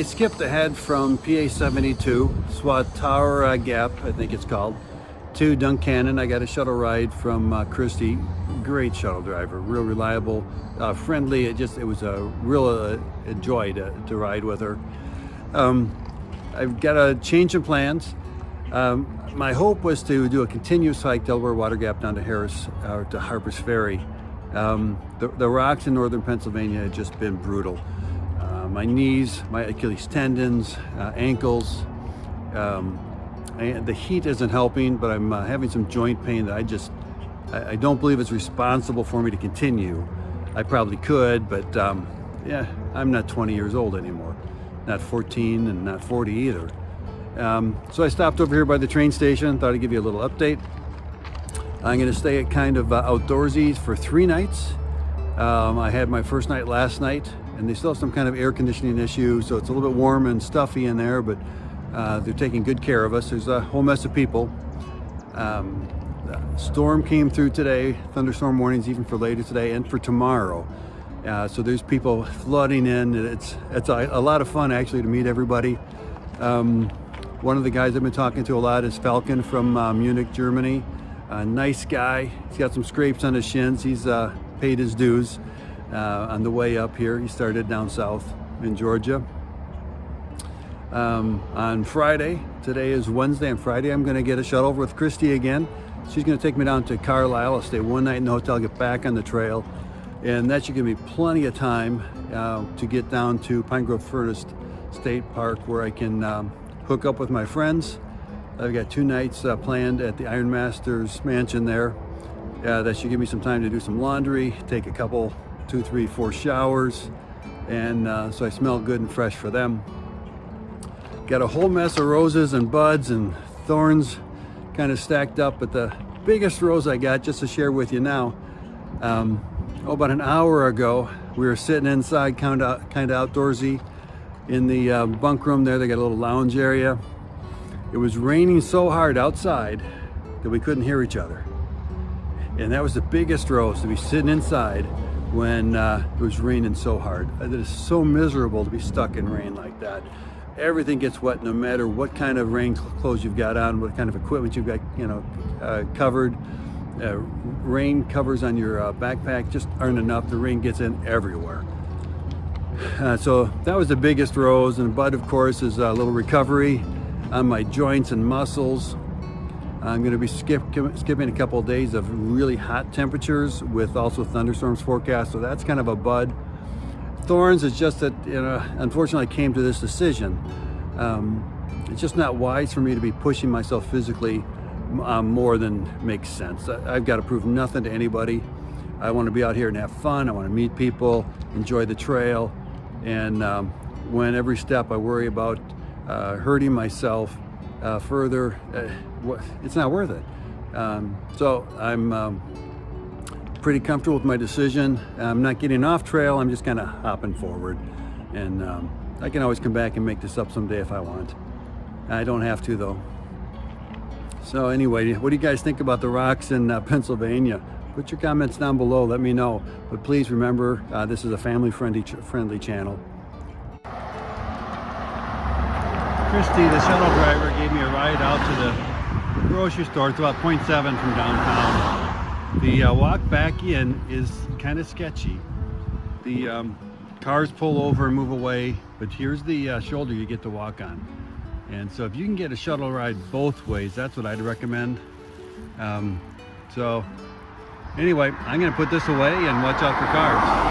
skipped ahead from PA72, Swatara Gap, I think it's called, to Duncannon. I got a shuttle ride from Christy. Great shuttle driver, real reliable, friendly. It was a real joy to ride with her. I've got a change in plans. My hope was to do a continuous hike Delaware Water Gap down to Harper's Ferry. The rocks in northern Pennsylvania had just been brutal. My knees, my Achilles tendons, ankles. The heat isn't helping, but I'm having some joint pain that I don't believe is responsible for me to continue. I probably could, but yeah, I'm not 20 years old anymore. Not 14 and not 40 either. So I stopped over here by the train station, thought I'd give you a little update. I'm gonna stay at kind of outdoorsy for 3 nights. I had my first night last night, and they still have some kind of air conditioning issue, so it's a little bit warm and stuffy in there, but they're taking good care of us. There's a whole mess of people. Storm came through today, thunderstorm warnings even for later today and for tomorrow. So there's people flooding in. It's a lot of fun actually to meet everybody. One of the guys I've been talking to a lot is Falcon from Munich, Germany. Nice guy. He's got some scrapes on his shins. He's paid his dues on the way up here. He started down south in Georgia. On Friday, today is Wednesday, on Friday I'm going to get a shuttle with Christy again. She's going to take me down to Carlisle. I'll stay 1 night in the hotel, get back on the trail, and that should give me plenty of time to get down to Pine Grove Furnace State Park, where I can hook up with my friends. I've got 2 nights planned at the Iron Masters mansion there. That should give me some time to do some laundry, take a couple, 2, 3, 4 showers, and so I smell good and fresh for them. Got a whole mess of roses and buds and thorns kind of stacked up, but the biggest rose I got, just to share with you now, about an hour ago, we were sitting inside kind of outdoorsy in the bunk room there. They got a little lounge area. It was raining so hard outside that we couldn't hear each other. And that was the biggest rose, to be sitting inside when it was raining so hard. It is so miserable to be stuck in rain like that. Everything gets wet no matter what kind of rain clothes you've got on, what kind of equipment you've got, covered. Rain covers on your backpack just aren't enough. The rain gets in everywhere. So that was the biggest rose, and bud, of course, is a little recovery on my joints and muscles. I'm going to be skipping a couple of days of really hot temperatures with also thunderstorms forecast, so that's kind of a bud. Thorns is just that, unfortunately I came to this decision. It's just not wise for me to be pushing myself physically more than makes sense. I've got to prove nothing to anybody. I want to be out here and have fun. I want to meet people, enjoy the trail, and when every step I worry about hurting myself further, it's not worth it. So I'm pretty comfortable with my decision. I'm not getting off trail, I'm just kind of hopping forward, and I can always come back and make this up someday if I want. I don't have to though. So anyway, what do you guys think about the rocks in Pennsylvania? Put your comments down below, let me know. But please remember, this is a family-friendly channel. Christy, the shuttle driver, gave me a ride out to the grocery store. It's about 0.7 from downtown. The walk back in is kind of sketchy. The cars pull over and move away, but here's the shoulder you get to walk on. And so if you can get a shuttle ride both ways, that's what I'd recommend. So anyway, I'm going to put this away and watch out for cars.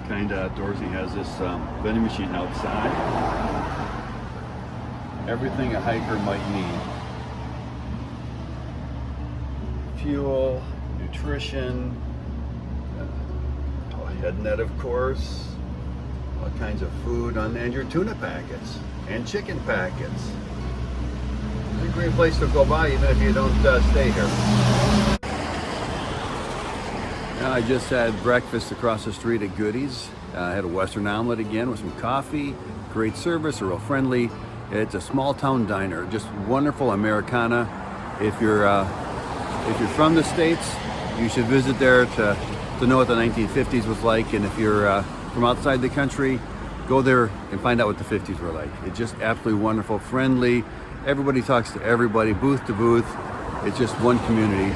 Kind of outdoorsy. Has this vending machine outside. Everything a hiker might need. Fuel, nutrition, head net of course, all kinds of food on, and your tuna packets and chicken packets. great place to go by even if you don't stay here. Now, I just had breakfast across the street at Goody's. I had a Western omelet again with some coffee. Great service, real friendly. It's a small town diner, just wonderful Americana. If you're from the States, you should visit there to know what the 1950s was like. And if you're from outside the country, go there and find out what the 50s were like. It's just absolutely wonderful, friendly. Everybody talks to everybody, booth to booth. It's just one community.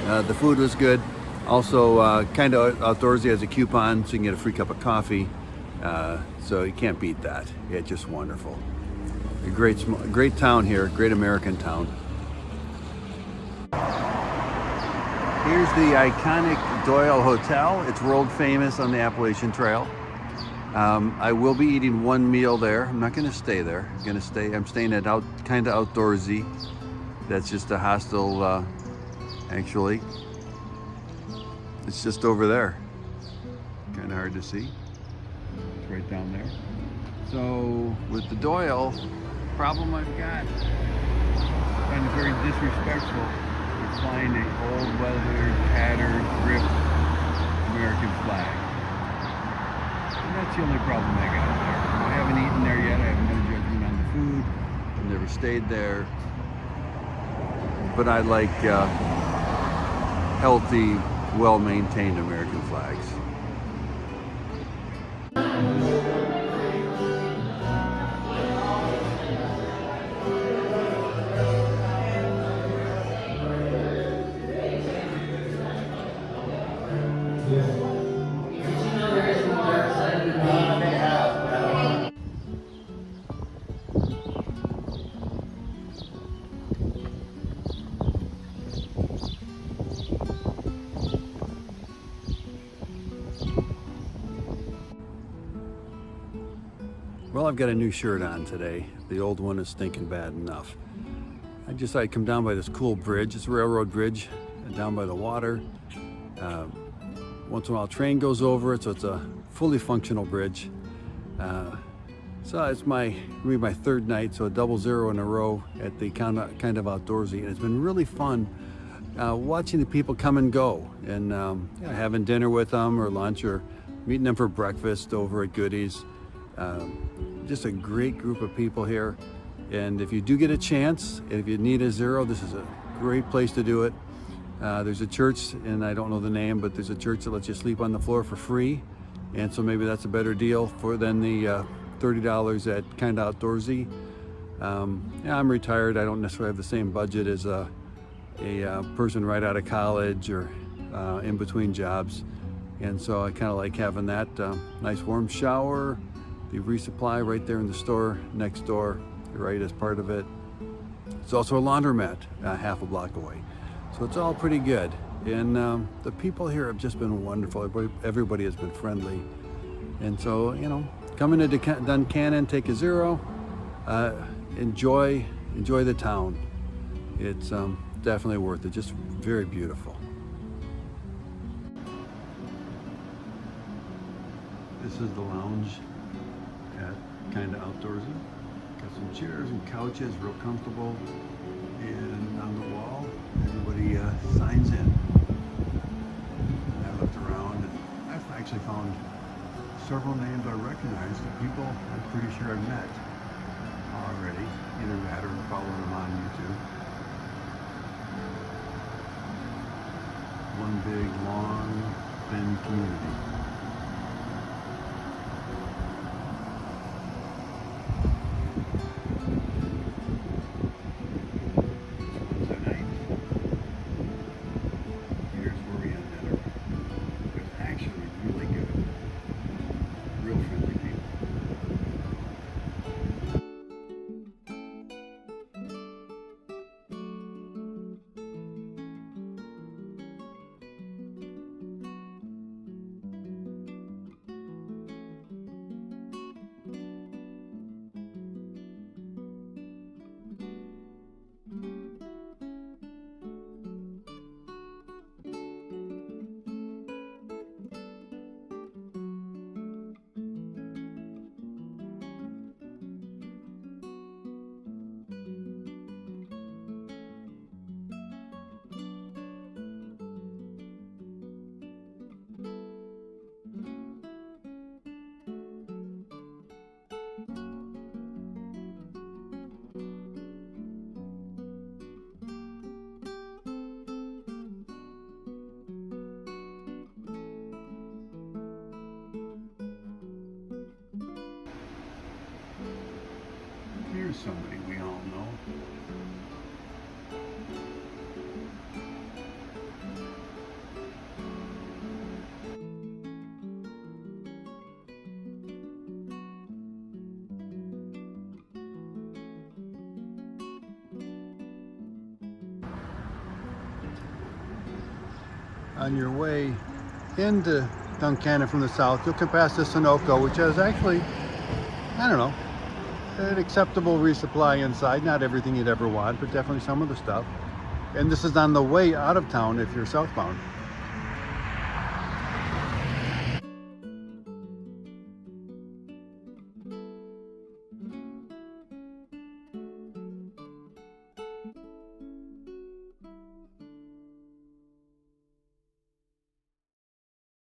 The food was good. Also, kind of outdoorsy, as a coupon, so you can get a free cup of coffee. So you can't beat that. It's just wonderful. A great town here, great American town. Here's the iconic Doyle Hotel. It's world famous on the Appalachian Trail. I will be eating one meal there. I'm not going to stay there. I'm staying at kind of outdoorsy. That's just a hostel, actually. It's just over there. Kind of hard to see. It's right down there. So with the Doyle, problem I've got, I find it very disrespectful to flying an old, weathered, tattered, ripped American flag. And that's the only problem I got there. I haven't eaten there yet. I have no judgment on the food. I've never stayed there. But I like healthy, well-maintained American flags. Well, I've got a new shirt on today. The old one is stinking bad enough. I decided to come down by this cool bridge. It's a railroad bridge down by the water. Once in a while a train goes over it, so it's a fully functional bridge. So it's maybe my third night, so a double zero in a row at the kind of outdoorsy. And it's been really fun watching the people come and go, and having dinner with them or lunch, or meeting them for breakfast over at Goody's. Just a great group of people here, and if you do get a chance, if you need a zero, this is a great place to do it. There's a church, and I don't know the name, but there's a church that lets you sleep on the floor for free, and so maybe that's a better deal than the $30 at Kind of Outdoorsy. Yeah, I'm retired. I don't necessarily have the same budget as a person right out of college or in between jobs, and so I kind of like having that nice warm shower. The resupply right there in the store next door, right as part of it. It's also a laundromat half a block away. So it's all pretty good. And the people here have just been wonderful. Everybody has been friendly. And so, come into Duncannon, take a zero, enjoy the town. It's definitely worth it, just very beautiful. This is the lounge at Kind of Outdoorsy. Got some chairs and couches, real comfortable. And on the wall, everybody signs in. I looked around, and I've actually found several names I recognize that people I'm pretty sure I've met already, either that or followed them on YouTube. One big, long, thin community. somebody we all know. On your way into Duncannon from the south, you'll come past the Sunoco, which has actually, I don't know, an acceptable resupply inside. Not everything you'd ever want, but definitely some of the stuff. And this is on the way out of town if you're southbound.